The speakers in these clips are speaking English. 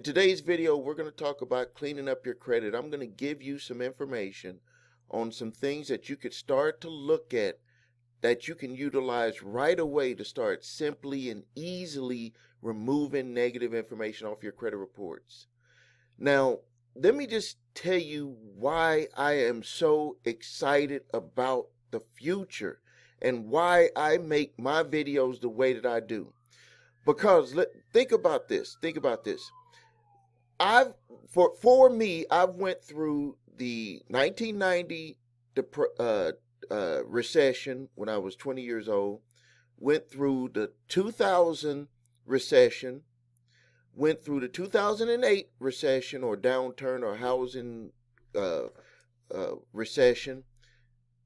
In today's video, we're going to talk about cleaning up your credit. I'm going to give you some information on some things that you could start to look at that you can utilize right away to start simply and easily removing negative information off your credit reports. Now, let me just tell you why I am so excited about the future and why I make my videos the way that I do. Because think about this. Think about this. For me, I've went through the 1990 recession when I was 20 years old, went through the 2000 recession, went through the 2008 recession or downturn or housing recession,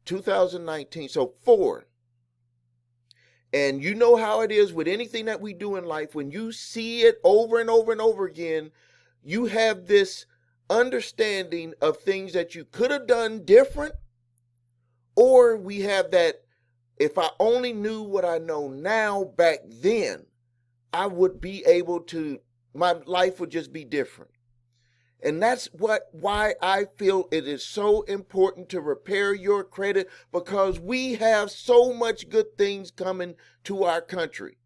2019, so four. And you know how it is with anything that we do in life, when you see it over and over and over again, you have this understanding of things that you could have done different, or we have that, if I only knew what I know now back then, I would be able to, my life would just be different. And that's why I feel it is so important to repair your credit, because we have so much good things coming to our country.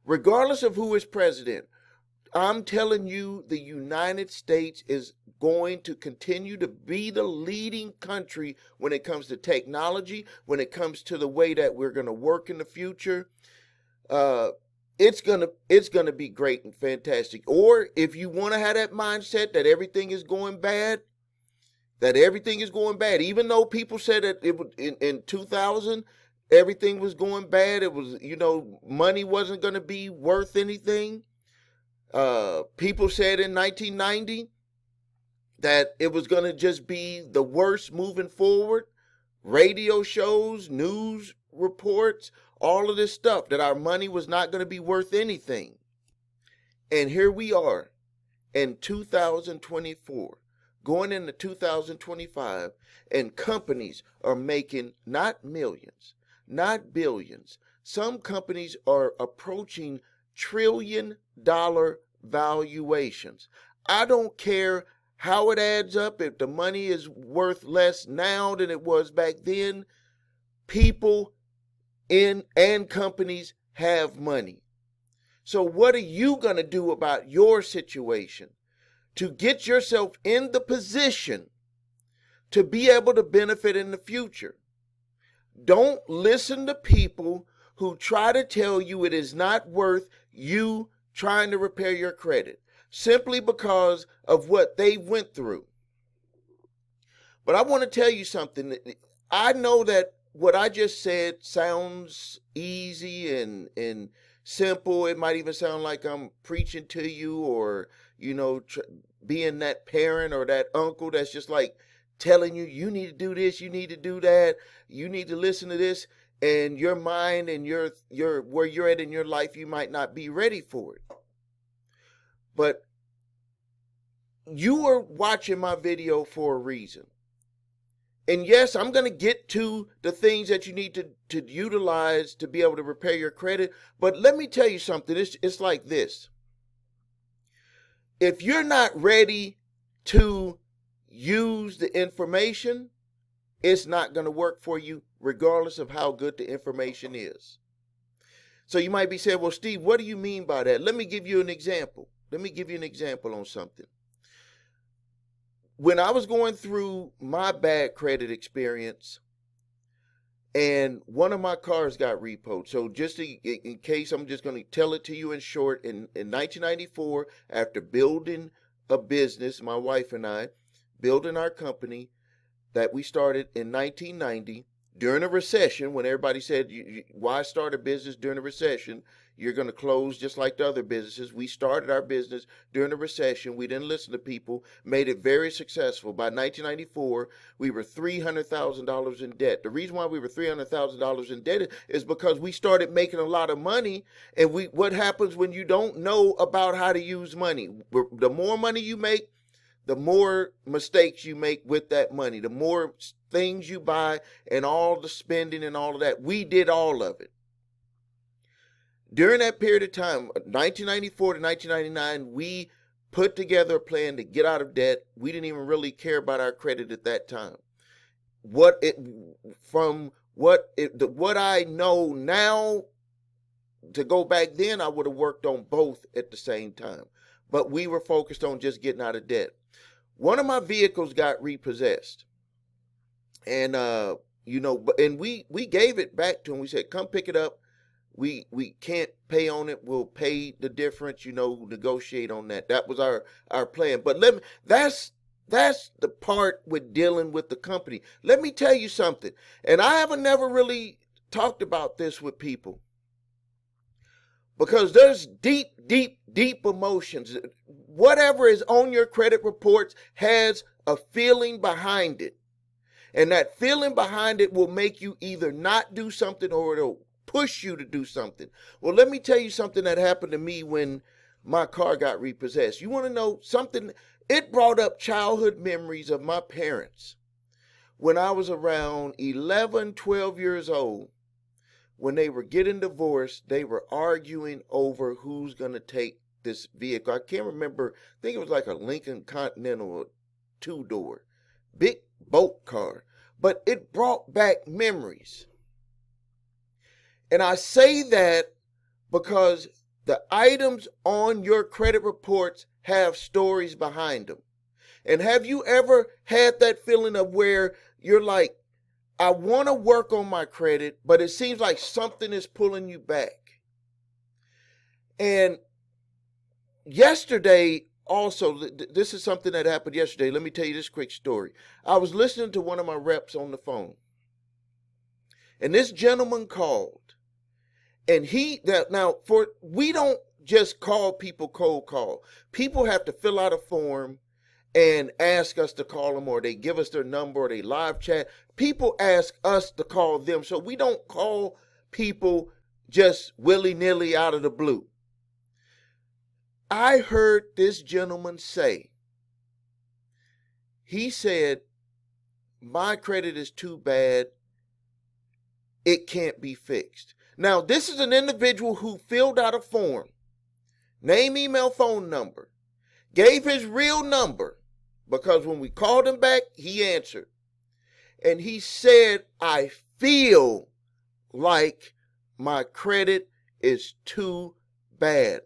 Regardless of who is president, I'm telling you, the United States is going to continue to be the leading country when it comes to technology, when it comes to the way that we're going to work in the future. It's gonna be great and fantastic. Or if you want to have that mindset that everything is going bad, even though people said that it would in 2000 everything was going bad, it was, money wasn't going to be worth anything. People said in 1990 that it was going to just be the worst moving forward. Radio shows, news reports, all of this stuff, that our money was not going to be worth anything. And here we are in 2024, going into 2025, and companies are making not millions, not billions. Some companies are approaching trillion-dollar valuations. I don't care how it adds up. If the money is worth less now than it was back then, people and companies have money. So what are you going to do about your situation to get yourself in the position to be able to benefit in the future? Don't listen to people who try to tell you it is not worth you trying to repair your credit simply because of what they went through. But I want to tell you something. I know that what I just said sounds easy and simple. It might even sound like I'm preaching to you, or, being that parent or that uncle that's just like telling you, you need to do this, you need to do that, you need to listen to this, and your mind and your where you're at in your life, you might not be ready for it. But you are watching my video for a reason. And yes, I'm going to get to the things that you need to utilize to be able to repair your credit. But let me tell you something. It's like this. If you're not ready to use the information, it's not going to work for you, regardless of how good the information is. So you might be saying, well, Steve, what do you mean by that? Let me give you an example. On something. When I was going through my bad credit experience, and one of my cars got repoed. So just in case, I'm just going to tell it to you in short. In 1994, after building a business, my wife and I, building our company that we started in 1990, during a recession, when everybody said, why start a business during a recession? You're going to close just like the other businesses. We started our business during a recession. We didn't listen to people, made it very successful. By 1994, we were $300,000 in debt. The reason why we were $300,000 in debt is because we started making a lot of money. And what happens when you don't know about how to use money? The more money you make, the more mistakes you make with that money, the more things you buy and all the spending and all of that. We did all of it. During that period of time, 1994 to 1999, we put together a plan to get out of debt. We didn't even really care about our credit at that time. What I know now, to go back then, I would have worked on both at the same time. But we were focused on just getting out of debt. One of my vehicles got repossessed. And and we gave it back to him. We said, come pick it up. We can't pay on it. We'll pay the difference, negotiate on that. That was our plan. But that's the part with dealing with the company. Let me tell you something. And I haven't never really talked about this with people, because there's deep, deep, deep emotions. Whatever is on your credit reports has a feeling behind it. And that feeling behind it will make you either not do something or it'll push you to do something. Well, let me tell you something that happened to me when my car got repossessed. You want to know something? It brought up childhood memories of my parents. When I was around 11, 12 years old, when they were getting divorced, they were arguing over who's going to take this vehicle. I can't remember. I think it was like a Lincoln Continental, 2-door, big boat car. But it brought back memories. And I say that because the items on your credit reports have stories behind them. And have you ever had that feeling of where you're like, I want to work on my credit, but it seems like something is pulling you back? And yesterday, also, this is something that happened yesterday. Let me tell you this quick story. I was listening to one of my reps on the phone, and this gentleman called, and we don't just call people cold call. People have to fill out a form and ask us to call them, or they give us their number, or they live chat. People ask us to call them, so we don't call people just willy-nilly out of the blue. I heard this gentleman say, he said, my credit is too bad, it can't be fixed. Now, this is an individual who filled out a form, name, email, phone number, gave his real number, because when we called him back, he answered. And he said, I feel like my credit is too bad.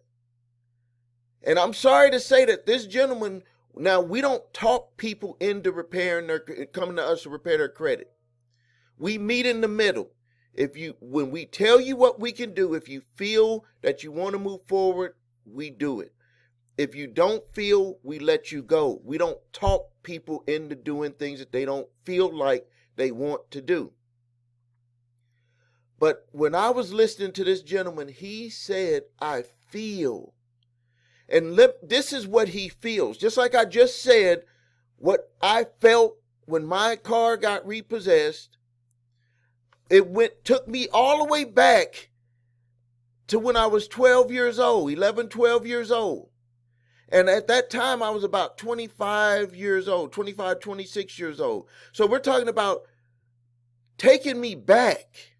And I'm sorry to say that this gentleman, now we don't talk people into coming to us to repair their credit. We meet in the middle. When we tell you what we can do, if you feel that you want to move forward, we do it. If you don't feel, we let you go. We don't talk people into doing things that they don't feel like they want to do. But when I was listening to this gentleman, he said, I feel. And this is what he feels. Just like I just said, what I felt when my car got repossessed, took me all the way back to when I was 12 years old, 11, 12 years old. And at that time, I was about 25 years old, 25, 26 years old. So we're talking about taking me back.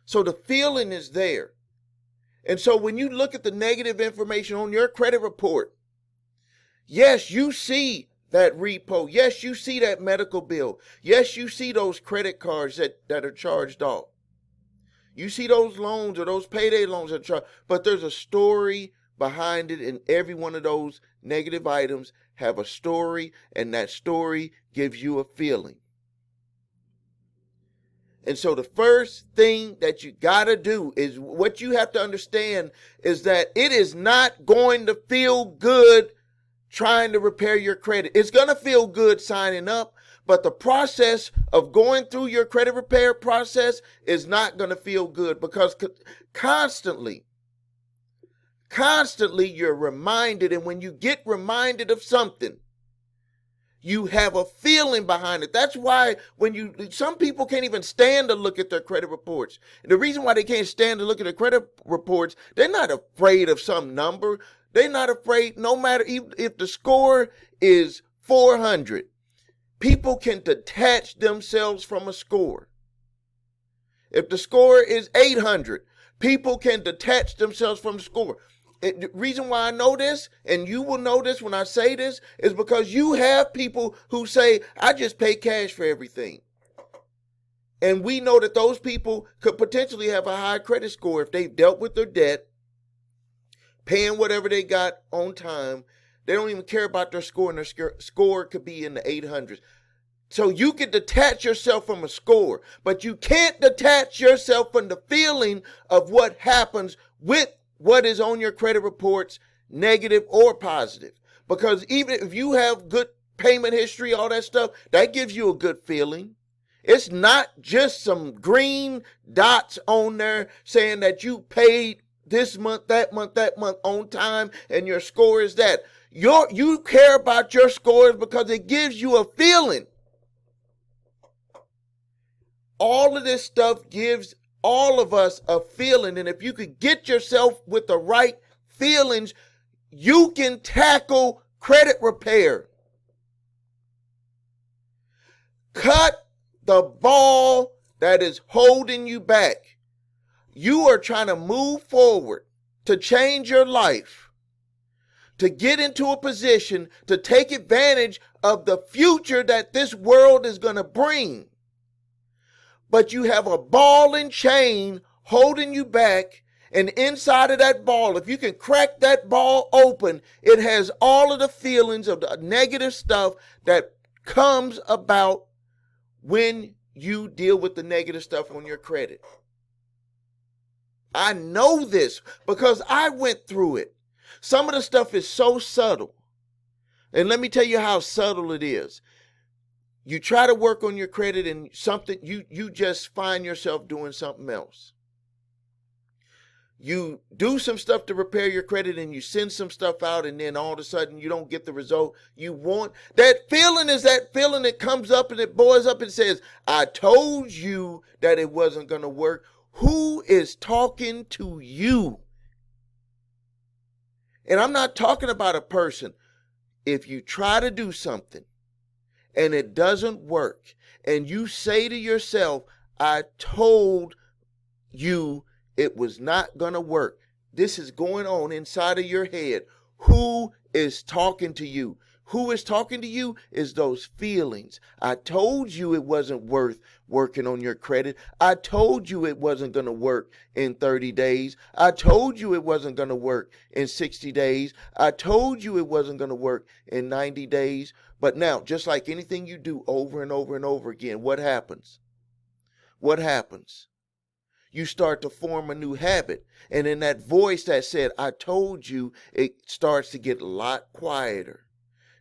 So the feeling is there. And so when you look at the negative information on your credit report, yes, you see that repo. Yes, you see that medical bill. Yes, you see those credit cards that are charged off. You see those loans or those payday loans that are charged. But there's a story behind it, and every one of those negative items have a story, and that story gives you a feeling. And so the first thing that you got to do is, what you have to understand is that it is not going to feel good trying to repair your credit. It's going to feel good signing up, but the process of going through your credit repair process is not going to feel good, because constantly you're reminded. And when you get reminded of something, you have a feeling behind it. That's why some people can't even stand to look at their credit reports. And the reason why they can't stand to look at their credit reports, they're not afraid of some number. They're not afraid, no matter if the score is 400. People can detach themselves from a score. If the score is 800, people can detach themselves from the score. The reason why I know this, and you will know this when I say this, is because you have people who say, I just pay cash for everything. And we know that those people could potentially have a high credit score if they've dealt with their debt, paying whatever they got on time. They don't even care about their score, and their score could be in the 800s. So you can detach yourself from a score, but you can't detach yourself from the feeling of what happens with what is on your credit reports, negative or positive. Because even if you have good payment history, all that stuff, that gives you a good feeling. It's not just some green dots on there saying that you paid this month, that month on time, and your score is that. You care about your scores because it gives you a feeling. All of this stuff gives all of us a feeling, and if you could get yourself with the right feelings, you can tackle credit repair. Cut the ball that is holding you back. You are trying to move forward, to change your life, to get into a position to take advantage of the future that this world is going to bring. But you have a ball and chain holding you back, and inside of that ball, if you can crack that ball open, it has all of the feelings of the negative stuff that comes about when you deal with the negative stuff on your credit. I know this because I went through it. Some of the stuff is so subtle. And let me tell you how subtle it is. You try to work on your credit and something, you just find yourself doing something else. You do some stuff to repair your credit and you send some stuff out, and then all of a sudden you don't get the result you want. That feeling is that feeling that comes up and it boils up and says, I told you that it wasn't going to work. Who is talking to you? And I'm not talking about a person. If you try to do something and it doesn't work, and you say to yourself, I told you it was not going to work. This is going on inside of your head. Who is talking to you? Who is talking to you is those feelings. I told you it wasn't worth working on your credit. I told you it wasn't going to work in 30 days. I told you it wasn't going to work in 60 days. I told you it wasn't going to work in 90 days. But now, just like anything you do over and over and over again, what happens? What happens? You start to form a new habit. And in that voice that said, I told you, it starts to get a lot quieter.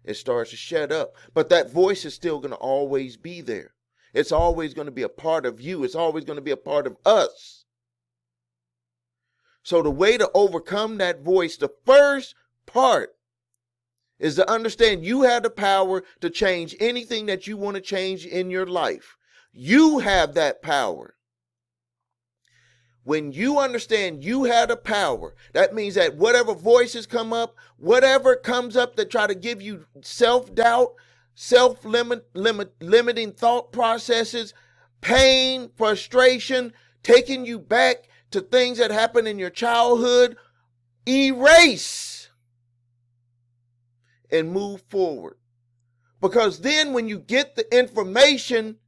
It starts to shut up. But that voice is still going to always be there. It's always going to be a part of you. It's always going to be a part of us. So the way to overcome that voice, the first part, is to understand you have the power to change anything that you want to change in your life. You have that power. When you understand you have the power, that means that whatever voices come up, whatever comes up that try to give you self-doubt, limiting thought processes, pain, frustration, taking you back to things that happened in your childhood, erase and move forward. Because then when you get the information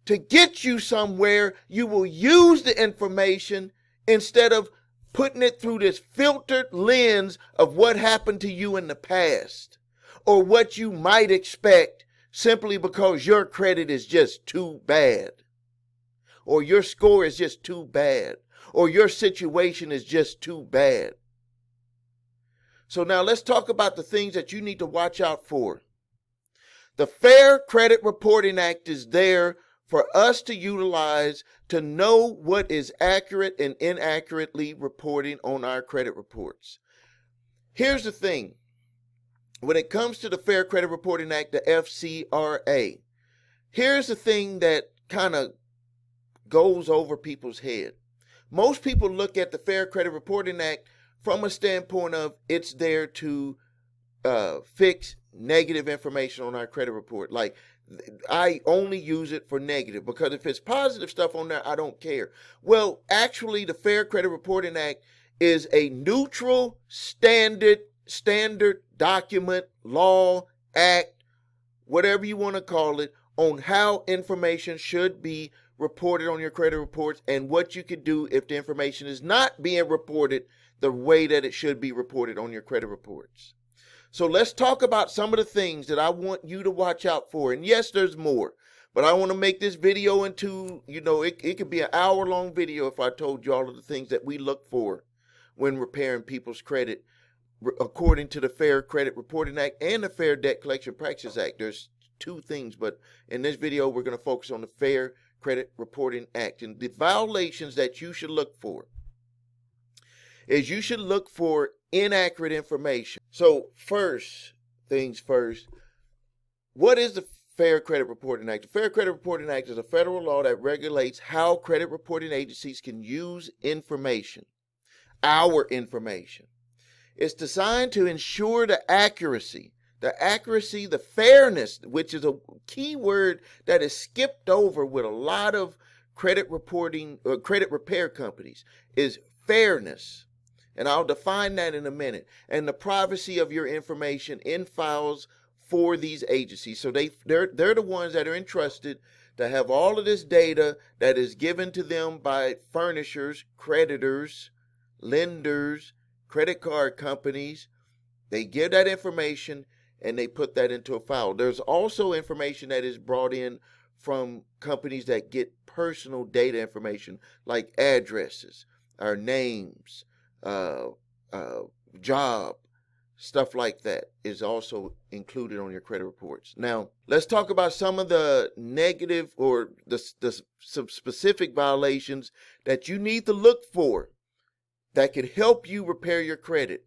to get you somewhere, you will use the information instead of putting it through this filtered lens of what happened to you in the past or what you might expect simply because your credit is just too bad or your score is just too bad or your situation is just too bad. So now let's talk about the things that you need to watch out for. The Fair Credit Reporting Act is there for us to utilize to know what is accurate and inaccurately reporting on our credit reports. Here's the thing. When it comes to the Fair Credit Reporting Act, the FCRA, here's the thing that kind of goes over people's head. Most people look at the Fair Credit Reporting Act from a standpoint of it's there to fix negative information on our credit report. Like, I only use it for negative because if it's positive stuff on there, I don't care. Well, actually, the Fair Credit Reporting Act is a neutral standard document, law, act, whatever you want to call it, on how information should be reported on your credit reports and what you could do if the information is not being reported the way that it should be reported on your credit reports. So let's talk about some of the things that I want you to watch out for. And yes, there's more, but I want to make this video into, it could be an hour-long video if I told you all of the things that we look for when repairing people's credit according to the Fair Credit Reporting Act and the Fair Debt Collection Practices Act. There's two things, but in this video, we're going to focus on the Fair Credit Reporting Act. And the violations that you should look for is you should look for inaccurate information. So first things first, what is the Fair Credit Reporting Act? The Fair Credit Reporting Act is a federal law that regulates how credit reporting agencies can use information, our information. It's designed to ensure the accuracy, the fairness, which is a key word that is skipped over with a lot of credit reporting or credit repair companies, is fairness. And I'll define that in a minute. And the privacy of your information in files for these agencies. So they're the ones that are entrusted to have all of this data that is given to them by furnishers, creditors, lenders, credit card companies. They give that information and they put that into a file. There's also information that is brought in from companies that get personal data information like addresses, our names, job, stuff like that is also included on your credit reports. Now, let's talk about some of the negative or some specific violations that you need to look for that could help you repair your credit.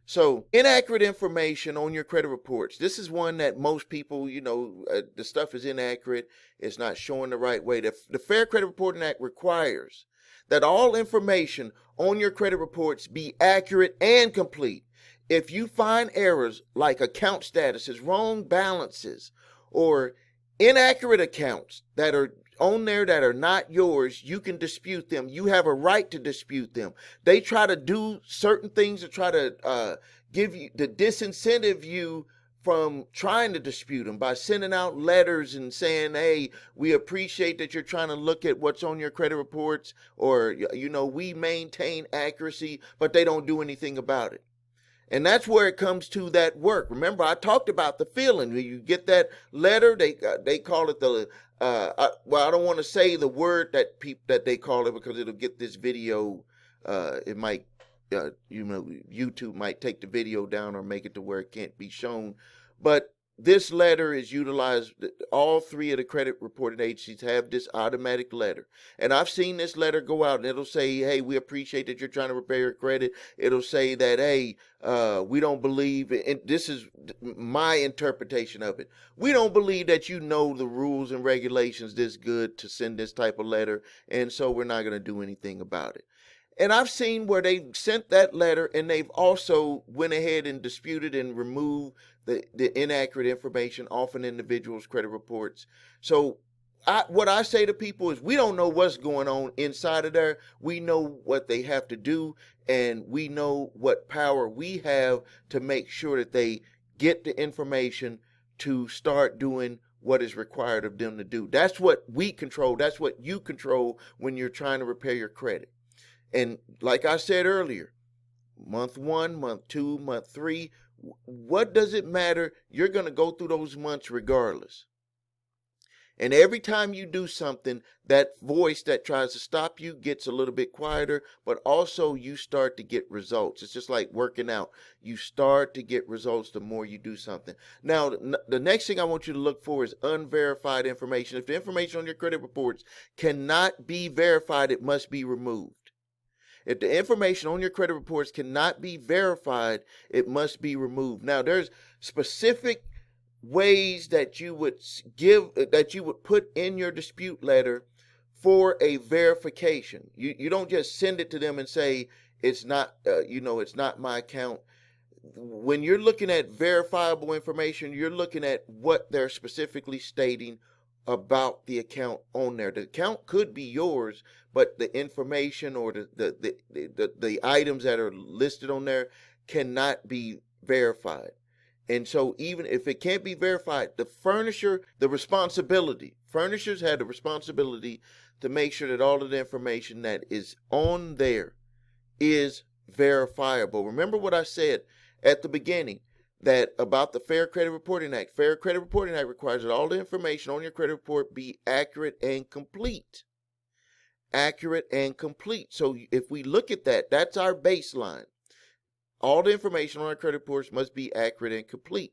So, inaccurate information on your credit reports. This is one that most people, the stuff is inaccurate. It's not showing the right way. The Fair Credit Reporting Act requires that all information on your credit reports be accurate and complete. If you find errors like account statuses, wrong balances, or inaccurate accounts that are on there that are not yours, you can dispute them. You have a right to dispute them. They try to do certain things to try to give you, to disincentive you from trying to dispute them by sending out letters and saying, hey, we appreciate that you're trying to look at what's on your credit reports, or, we maintain accuracy, but they don't do anything about it. And that's where it comes to that work. Remember, I talked about the feeling. When you get that letter, they call it the, I don't want to say the word that they call it because it'll get this video, it might, YouTube might take the video down or make it to where it can't be shown. But this letter is utilized. All three of the credit reporting agencies have this automatic letter. And I've seen this letter go out and it'll say, hey, we appreciate that you're trying to repair your credit. It'll say that, hey, we don't believe, and this is my interpretation of it, we don't believe that you know the rules and regulations this good to send this type of letter, and so we're not going to do anything about it. And I've seen where they sent that letter and they've also went ahead and disputed and removed the inaccurate information off an individual's credit reports. So what I say to people is, we don't know what's going on inside of there. We know what they have to do, and we know what power we have to make sure that they get the information to start doing what is required of them to do. That's what we control. That's what you control when you're trying to repair your credit. And like I said earlier, month 1, month 2, month 3, what does it matter? You're going to go through those months regardless. And every time you do something, that voice that tries to stop you gets a little bit quieter, but also you start to get results. It's just like working out. You start to get results the more you do something. Now, the next thing I want you to look for is unverified information. If the information on your credit reports cannot be verified, it must be removed. If the information on your credit reports cannot be verified, it must be removed. Now, there's specific ways that you would put in your dispute letter for a verification. You don't just send it to them and say it's not it's not my account. When you're looking at verifiable information, you're looking at what they're specifically stating about the account on there. The account could be yours, but the information or the items that are listed on there cannot be verified. And so even if it can't be verified, furnishers had the responsibility to make sure that all of the information that is on there is verifiable. Remember what I said at the beginning that about the Fair Credit Reporting Act. Fair Credit Reporting Act requires that all the information on your credit report be accurate and complete. Accurate and complete. So if we look at that, that's our baseline. All the information on our credit reports must be accurate and complete.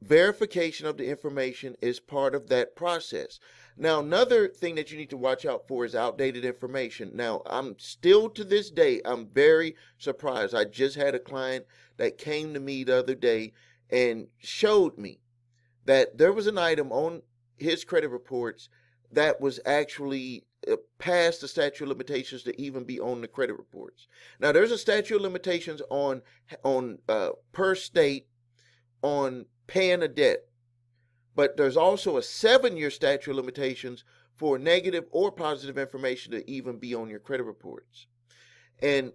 Verification of the information is part of that process. Now, another thing that you need to watch out for is outdated information. Now, I'm still to this day, I'm very surprised. I just had a client that came to me the other day and showed me that there was an item on his credit reports that was actually past the statute of limitations to even be on the credit reports. Now, there's a statute of limitations on per state on paying a debt, but there's also a 7-year statute of limitations for negative or positive information to even be on your credit reports. And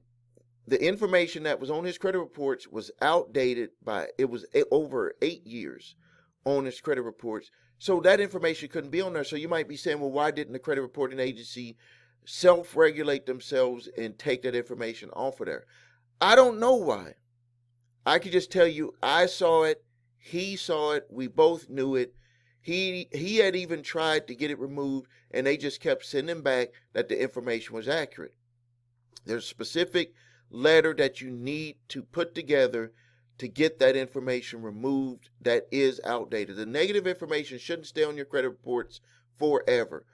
the information that was on his credit reports was outdated it was over 8 years on his credit reports. So that information couldn't be on there. So you might be saying, well, why didn't the credit reporting agency self-regulate themselves and take that information off of there? I don't know why. I could just tell you, I saw it, he saw it, we both knew it. He had even tried to get it removed, and they just kept sending back that the information was accurate. There's a specific letter that you need to put together to get that information removed that is outdated. The negative information shouldn't stay on your credit reports forever.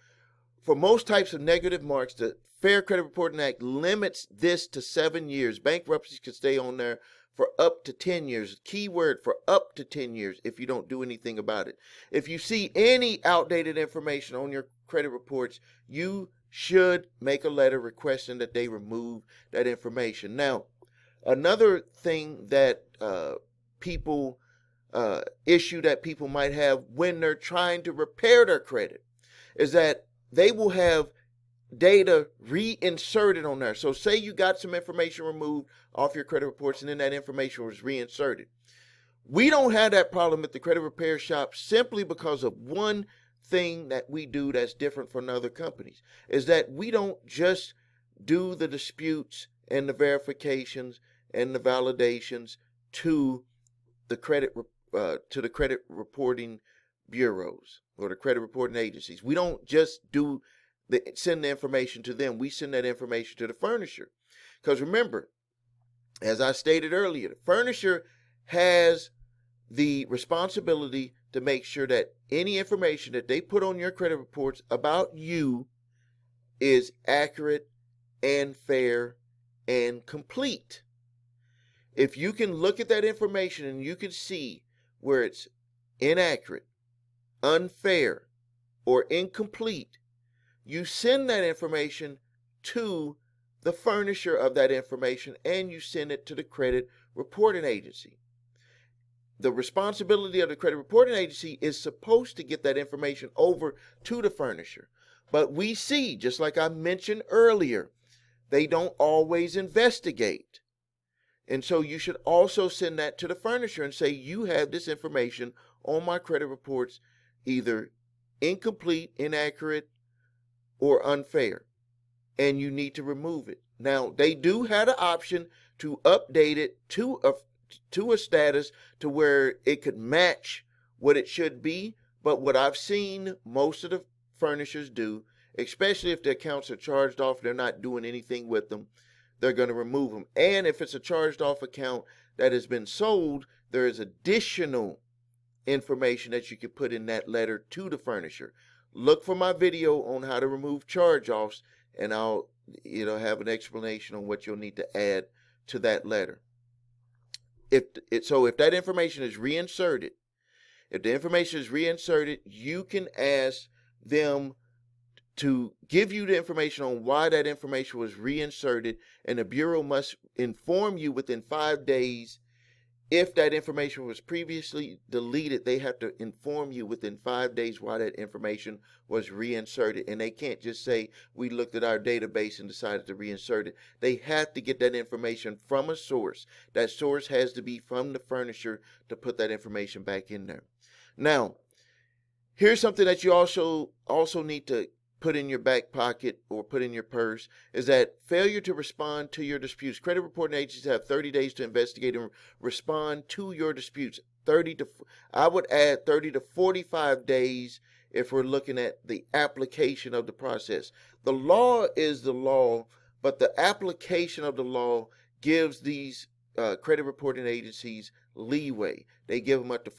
For most types of negative marks, the Fair Credit Reporting Act limits this to 7 years. Bankruptcies can stay on there for up to 10 years. Key word, for up to 10 years if you don't do anything about it. If you see any outdated information on your credit reports, you should make a letter requesting that they remove that information. Now, another thing that issue that people might have when they're trying to repair their credit is that they will have data reinserted on there. So say you got some information removed off your credit reports and then that information was reinserted. We don't have that problem at the credit repair shop simply because of one thing that we do that's different from other companies, is that we don't just do the disputes and the verifications and the validations to the credit reporting bureaus or the credit reporting agencies. We don't just send the information to them. We send that information to the furnisher. Because remember, as I stated earlier, the furnisher has the responsibility to make sure that any information that they put on your credit reports about you is accurate and fair and complete. If you can look at that information and you can see where it's inaccurate, unfair, or incomplete, you send that information to the furnisher of that information and you send it to the credit reporting agency. The responsibility of the credit reporting agency is supposed to get that information over to the furnisher. But we see, just like I mentioned earlier, they don't always investigate. And so you should also send that to the furnisher and say, you have this information on my credit reports, either incomplete, inaccurate, or unfair, and you need to remove it. Now, they do have the option to update it to a status to where it could match what it should be, but what I've seen most of the furnishers do, especially if the accounts are charged off, they're not doing anything with them, they're going to remove them. And if it's a charged off account that has been sold, there is additional information that you can put in that letter to the furnisher. Look for my video on how to remove charge-offs, and I'll have an explanation on what you'll need to add to that letter. If that information is reinserted, you can ask them to give you the information on why that information was reinserted, and the Bureau must inform you within 5 days if that information was previously deleted, they have to inform you within 5 days why that information was reinserted. And they can't just say, we looked at our database and decided to reinsert it. They have to get that information from a source. That source has to be from the furnisher to put that information back in there. Now, here's something that you also need to put in your back pocket or put in your purse, is that failure to respond to your disputes. Credit reporting agencies have 30 days to investigate and respond to your disputes. I would add 30 to 45 days if we're looking at the application of the process. The law is the law, but the application of the law gives these credit reporting agencies leeway. They give them up to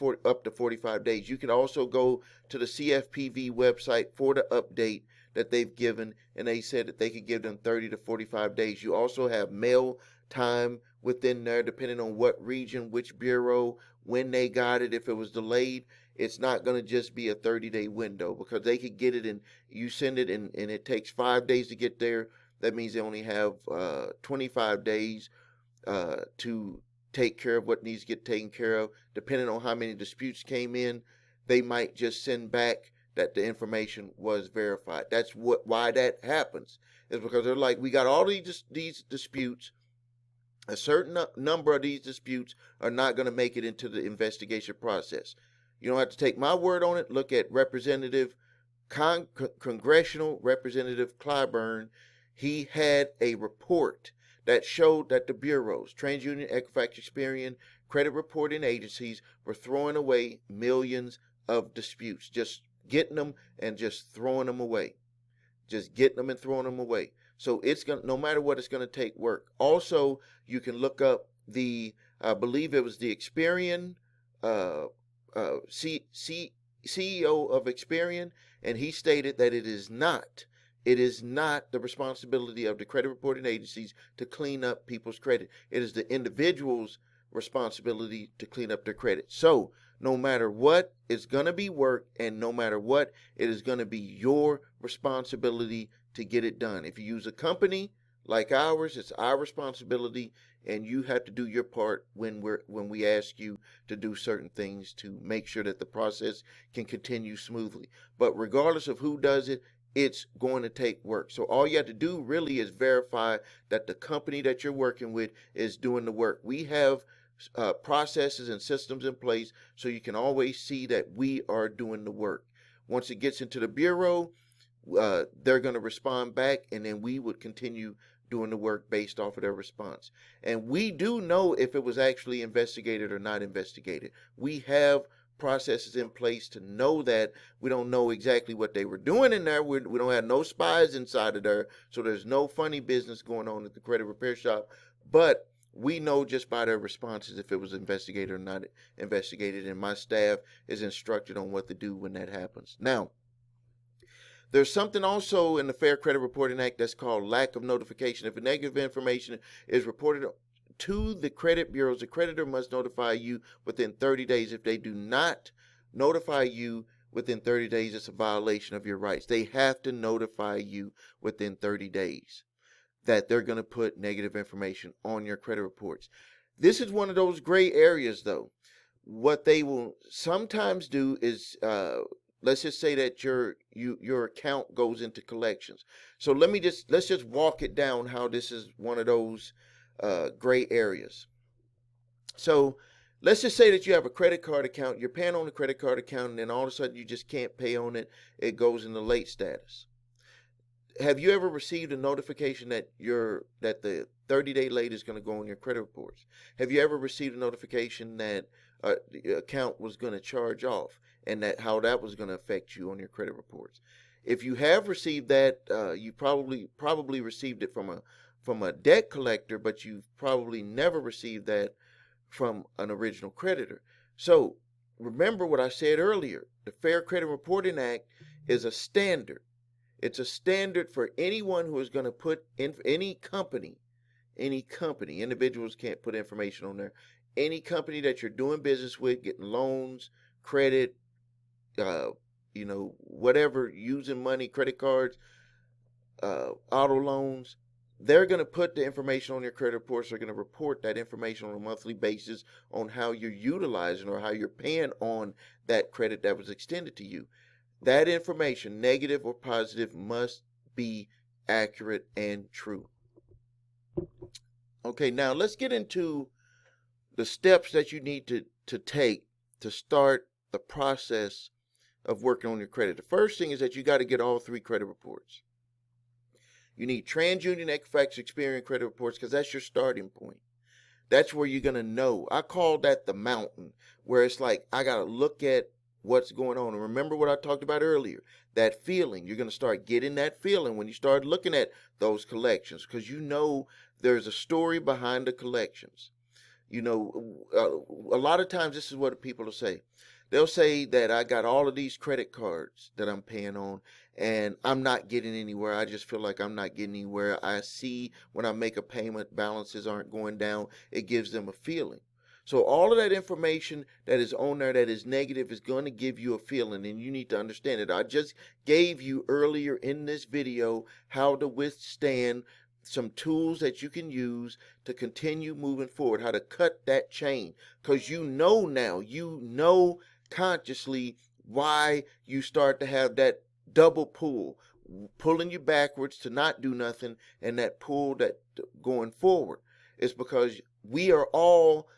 45 days. You can also go to the CFPB website for the update that they've given, and they said that they could give them 30 to 45 days. You also have mail time within there, depending on what region, which bureau, when they got it. If it was delayed, it's not going to just be a 30-day window, because they could get it and you send it and it takes 5 days to get there. That means they only have 25 days to take care of what needs to get taken care of. Depending on how many disputes came in, they might just send back that the information was verified. That's why that happens, is because they're like, we got all these disputes. A certain number of these disputes are not going to make it into the investigation process. You don't have to take my word on it. Look at Congressional Representative Clyburn. He had a report that showed that the bureaus, TransUnion, Equifax, Experian, credit reporting agencies were throwing away millions of disputes, just getting them and just throwing them away. Just getting them and throwing them away. So it's going to, no matter what, it's going to take work. Also, you can look up I believe it was the Experian CEO of Experian, and he stated that it is not the responsibility of the credit reporting agencies to clean up people's credit. It is the individual's responsibility to clean up their credit. So no matter what, it's going to be work, and no matter what, it is going to be your responsibility to get it done. If you use a company like ours, it's our responsibility, and you have to do your part when we ask you to do certain things to make sure that the process can continue smoothly. But regardless of who does it, it's going to take work. So all you have to do really is verify that the company that you're working with is doing the work. We have processes and systems in place so you can always see that we are doing the work. Once it gets into the bureau, they're going to respond back, and then we would continue doing the work based off of their response. And we do know if it was actually investigated or not investigated. We have processes in place to know that. We don't know exactly what they were doing in there. We don't have no spies inside of there, so there's no funny business going on at the credit repair shop. But we know just by their responses if it was investigated or not investigated, and my staff is instructed on what to do when that happens. Now, there's something also in the Fair Credit Reporting Act that's called lack of notification. If a negative information is reported to the credit bureaus, the creditor must notify you within 30 days. If they do not notify you within 30 days, it's a violation of your rights. They have to notify you within 30 days that they're going to put negative information on your credit reports. This is one of those gray areas, though. What they will sometimes do is, let's just say that your account goes into collections. So let's just walk it down how this is one of those gray areas. So let's just say that you have a credit card account, you're paying on a credit card account, and then all of a sudden you just can't pay on it. It goes into late status. Have you ever received a notification that the 30-day late is going to go on your credit reports? Have you ever received a notification that the account was going to charge off, and that how that was going to affect you on your credit reports? If you have received that, you probably received it from a debt collector, but you've probably never received that from an original creditor. So remember what I said earlier. The Fair Credit Reporting Act is a standard. It's a standard for anyone who is going to put in any company, individuals can't put information on there. Any company that you're doing business with, getting loans, credit, whatever, using money, credit cards, auto loans, they're going to put the information on your credit reports. They're going to report that information on a monthly basis on how you're utilizing or how you're paying on that credit that was extended to you. That information, negative or positive, must be accurate and true. Okay, now let's get into the steps that you need to take to start the process of working on your credit. The first thing is that you got to get all 3 credit reports. You need TransUnion, Equifax, Experian credit reports because that's your starting point. That's where you're going to know. I call that the mountain, where it's like I got to look at what's going on. And remember what I talked about earlier, that feeling. You're going to start getting that feeling when you start looking at those collections because you know there's a story behind the collections. You know, a lot of times this is what people will say. They'll say that I got all of these credit cards that I'm paying on and I'm not getting anywhere. I just feel like I'm not getting anywhere. I see when I make a payment, balances aren't going down. It gives them a feeling. So all of that information that is on there that is negative is going to give you a feeling, and you need to understand it. I just gave you earlier in this video how to withstand some tools that you can use to continue moving forward, how to cut that chain, because you know now, you know consciously why you start to have that double pull, pulling you backwards to not do nothing, and that pull that going forward. It's because we are all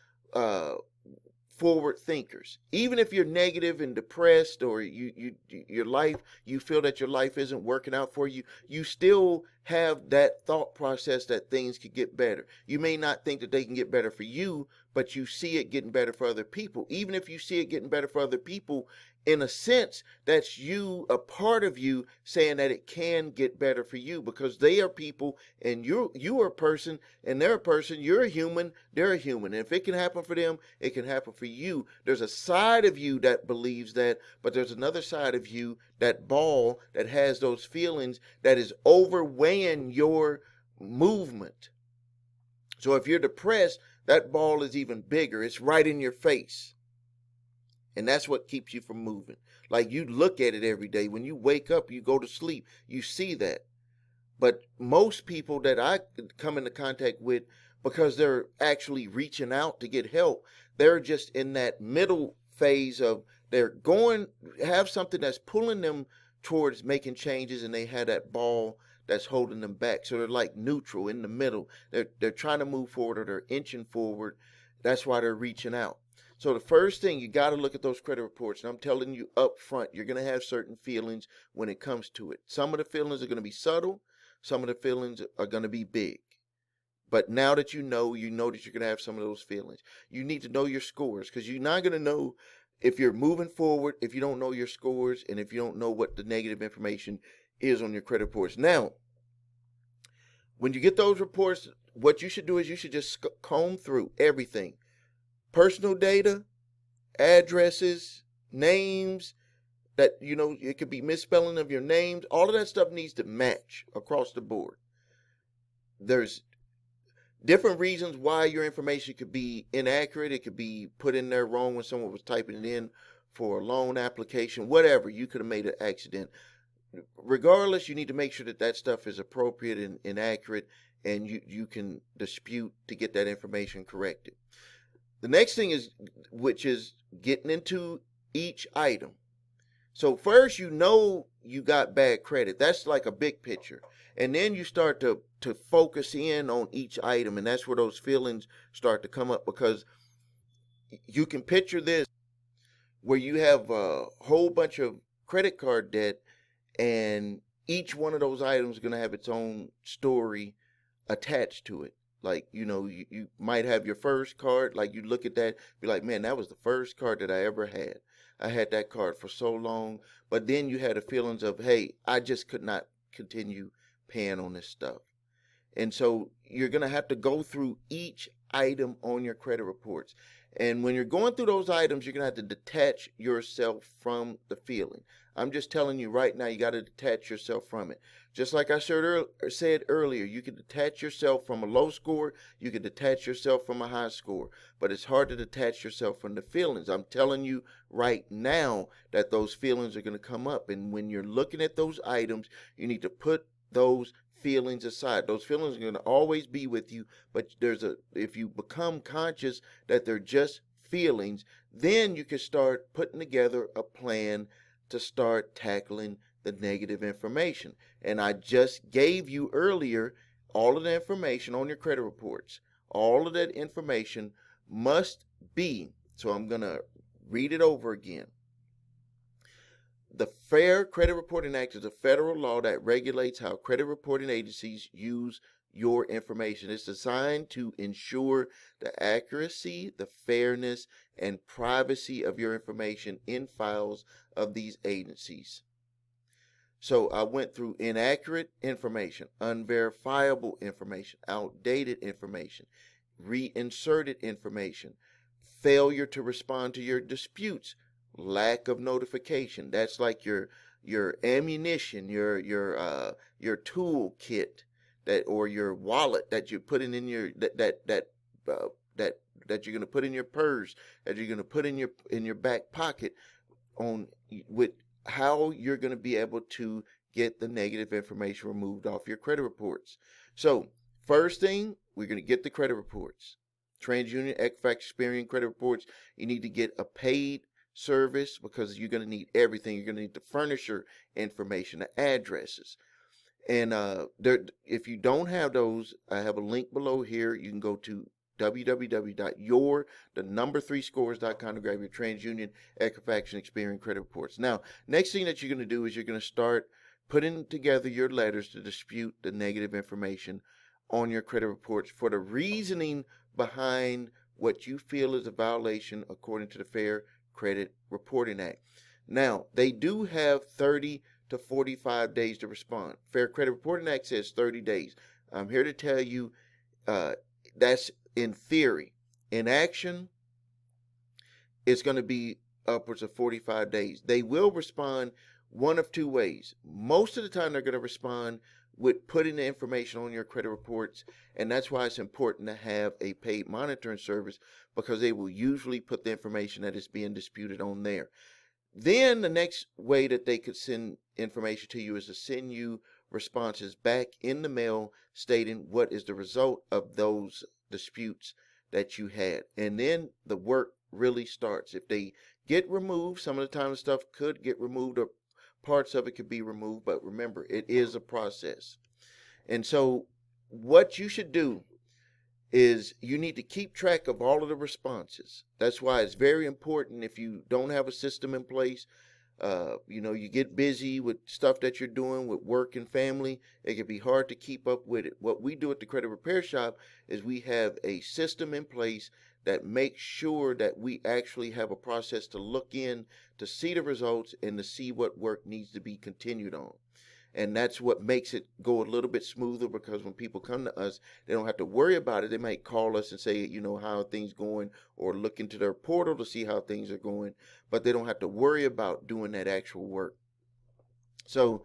forward thinkers. Even if you're negative and depressed, or your life, you feel that your life isn't working out for you, you still have that thought process that things could get better. You may not think that they can get better for you, but you see it getting better for other people. Even if you see it getting better for other people, in a sense, that's you, a part of you saying that it can get better for you, because they are people and you are a person and they're a person. You're a human, they're a human. And if it can happen for them, it can happen for you. There's a side of you that believes that, but there's another side of you, that ball that has those feelings, that is overweighing your movement. So if you're depressed, that ball is even bigger. It's right in your face. And that's what keeps you from moving. Like, you look at it every day. When you wake up, you go to sleep, you see that. But most people that I come into contact with, because they're actually reaching out to get help, they're just in that middle phase of they're going, have something that's pulling them towards making changes, and they have that ball that's holding them back. So they're like neutral in the middle. They're trying to move forward, or they're inching forward. That's why they're reaching out. So the first thing, you got to look at those credit reports. And I'm telling you up front, you're going to have certain feelings when it comes to it. Some of the feelings are going to be subtle. Some of the feelings are going to be big. But now that you know that you're going to have some of those feelings. You need to know your scores, because you're not going to know if you're moving forward if you don't know your scores and if you don't know what the negative information is on your credit reports. Now, when you get those reports, what you should do is you should just comb through everything. Personal data, addresses, names, that, you know, it could be misspelling of your names. All of that stuff needs to match across the board. There's different reasons why your information could be inaccurate. It could be put in there wrong when someone was typing it in for a loan application, whatever. You could have made an accident. Regardless, you need to make sure that that stuff is appropriate and accurate, and you can dispute to get that information corrected. The next thing is, which is getting into each item. So first, you know you got bad credit. That's like a big picture. And then you start to focus in on each item, and that's where those feelings start to come up, because you can picture this where you have a whole bunch of credit card debt, and each one of those items is going to have its own story attached to it. Like, you know, you might have your first card, like you look at that, be like, man, that was the first card that I ever had. I had that card for so long. But then you had the feelings of, hey, I just could not continue paying on this stuff. And so you're going to have to go through each item on your credit reports. And when you're going through those items, you're going to have to detach yourself from the feeling. I'm just telling you right now, you got to detach yourself from it. Just like I said earlier, you can detach yourself from a low score, you can detach yourself from a high score, but it's hard to detach yourself from the feelings. I'm telling you right now that those feelings are going to come up. And when you're looking at those items, you need to put those feelings aside. Those feelings are going to always be with you, but if you become conscious that they're just feelings, then you can start putting together a plan to start tackling the negative information. And I just gave you earlier all of the information on your credit reports. All of that information must be, so I'm going to read it over again. The Fair Credit Reporting Act is a federal law that regulates how credit reporting agencies use your information. It's designed to ensure the accuracy, the fairness, and privacy of your information in files of these agencies. So I went through inaccurate information, unverifiable information, outdated information, reinserted information, failure to respond to your disputes, lack of notification. That's like your ammunition, your tool kit or your wallet that you're putting in your that you're going to put in your purse, that you're going to put in your back pocket, on with how you're going to be able to get the negative information removed off your credit reports. So first thing, we're going to get the credit reports. TransUnion, Equifax, Experian credit reports. You need to get a paid service because you're going to need everything. You're going to need the furniture information, the addresses. And if you don't have those, I have a link below here. You can go to www.3scores.com to grab your TransUnion, Equifax, and Experian credit reports. Now, next thing that you're going to do is you're going to start putting together your letters to dispute the negative information on your credit reports for the reasoning behind what you feel is a violation according to the Fair Credit Reporting Act. Now, they do have 30 to 45 days to respond. Fair Credit Reporting Act says 30 days. I'm here to tell you that's in theory. In action, it's going to be upwards of 45 days. They will respond one of two ways. Most of the time, they're going to respond with putting the information on your credit reports, and that's why it's important to have a paid monitoring service, because they will usually put the information that is being disputed on there. Then the next way that they could send information to you is to send you responses back in the mail stating what is the result of those disputes that you had. And then the work really starts. If they get removed, some of the time the stuff could get removed or parts of it could be removed, but remember, it is a process. And so what you should do is you need to keep track of all of the responses. That's why it's very important, if you don't have a system in place, you get busy with stuff that you're doing with work and family, it can be hard to keep up with it. What we do at the Credit Repair Shop is we have a system in place that makes sure that we actually have a process to look in, to see the results, and to see what work needs to be continued on. And that's what makes it go a little bit smoother, because when people come to us, they don't have to worry about it. They might call us and say, how are things going, or look into their portal to see how things are going, but they don't have to worry about doing that actual work. So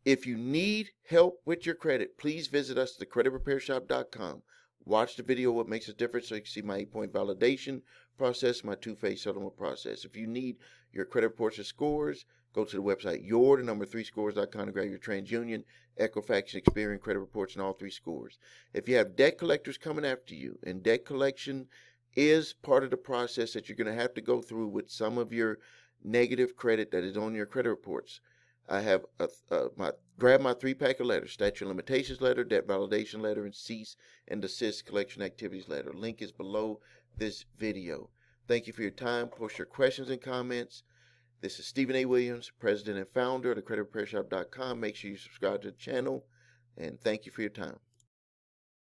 if you need help with your credit, please visit us at thecreditrepairshop.com. Watch the video, What Makes a Difference, so you can see my 8-point validation process, my 2-phase settlement process. If you need your credit reports or scores, go to the website, 3scores.com, to grab your TransUnion, Equifax, and Experian credit reports and all 3 scores. If you have debt collectors coming after you, and debt collection is part of the process that you're going to have to go through with some of your negative credit that is on your credit reports, I have grab my 3-pack of letters: statute of limitations letter, debt validation letter, and cease and desist collection activities letter. Link is below this video. Thank you for your time. Post your questions and comments. This is Stephen A. Williams, president and founder of thecreditrepairshop.com. Make sure you subscribe to the channel, and thank you for your time.